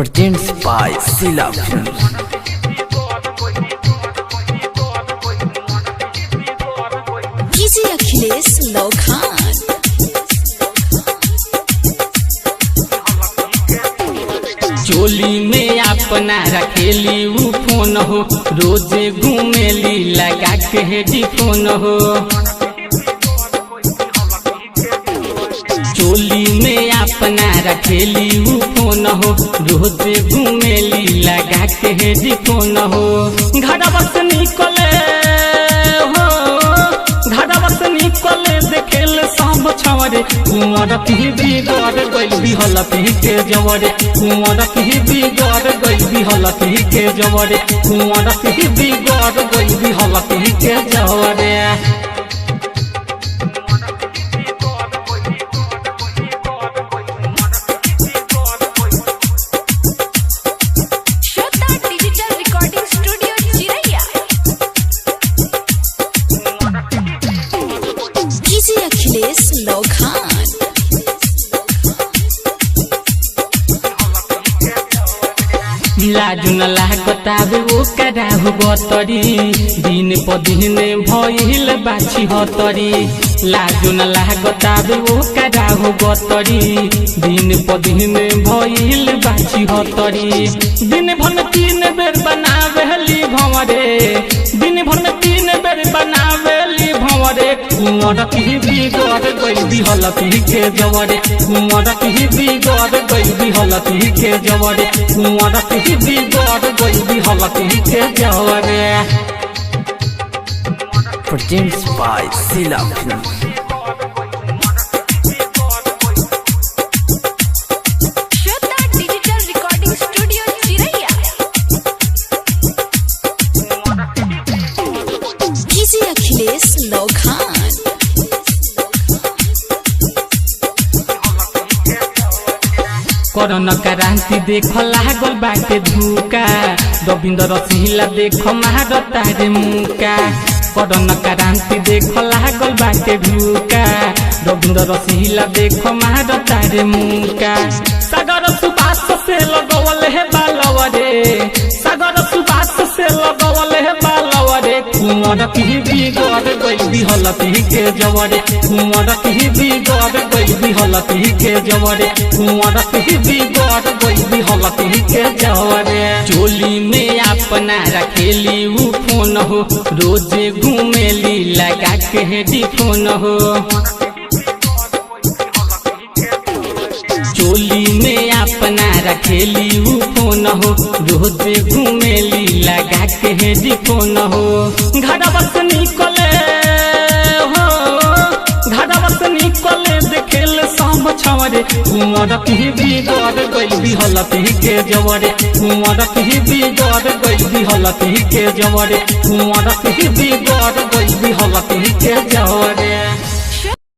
Produced by Sila Films. DJ Akhilesh Lokhan। चोली में अपना रखेली उ फोन हो, रोजे घूमेली लगा के हेडफोन हो। चोली में अपना रखेली उ फोन हो, रोजे घूमेली लगा के हेडफोन हो। घरवा से निकले हो, घरवा से निकले देखेल सब छवरे। कुंवर की बिगड़ गइल बिहल पी के जवरे, कुंवर की बिगड़ गइल बिहल पी के जवरे, कुंवर की बिगड़ गइल बिहल पी के जवरे। श्रद्धा डिजिटल रिकॉर्डिंग स्टूडियो चिरैया। DJ Akhilesh Lokhan। लाजु न लागताबे ओ कराहु गतरी, दिन प दिन भइल बाछी हतरी। लाजु न लागताबे ओ कराहु गतरी, दिन प दिन भइल बाछी हतरी। दिन भर में 3 बेर बनावेली भंवरे, दिन भर में 3 बेर बनावेली भंवरे। कुंवर की बिगड़ गइल बिहल पी के जवरे, कुंवर की बिगड़ गइल बिहल पी के जवरे, कुंवर की बिगड़ गइल बिहल पी के जवरे। Produced by Sila Films. श्रद्धा डिजिटल रिकॉर्डिंग स्टूडियो चिरैया। DJ Akhilesh Lokhan। करोना क्रांति देख लागल बाटे धुका, रविंद्र सिंहला देख मारता रे मुका। करोना क्रांति देख लागल बाटे धुका, रविंद्र सिंहला देख मारता रे मुका। सागर सुबास से लगवल है बालवरे, सागर सुबास से लगवल है बालवरे। कुंवर की बिगड़ गइल बिहल पी के जवरे, कुंवर की बिगड़ गइल बिहल पी के जवरे, कुंवर की बिगड़ गइल बिहल पी के जवरे। चोली में अपना रखेली उ फोन हो, रोजे घूमेली लगा के हेडफोन हो। चोली में अपना रखेली उ फोन हो, रोजे घूमेली लगा के हेडफोन हो। घरवा से निकले हो, घरवा से निकले देखेल सब छवरे। कुंवर की बिगड़ गइल बिहल पी के जवरे, कुंवर की बिगड़ गइल बिहल पी के जवरे, कुंवर की बिगड़ गइल बिहल पी के जवरे।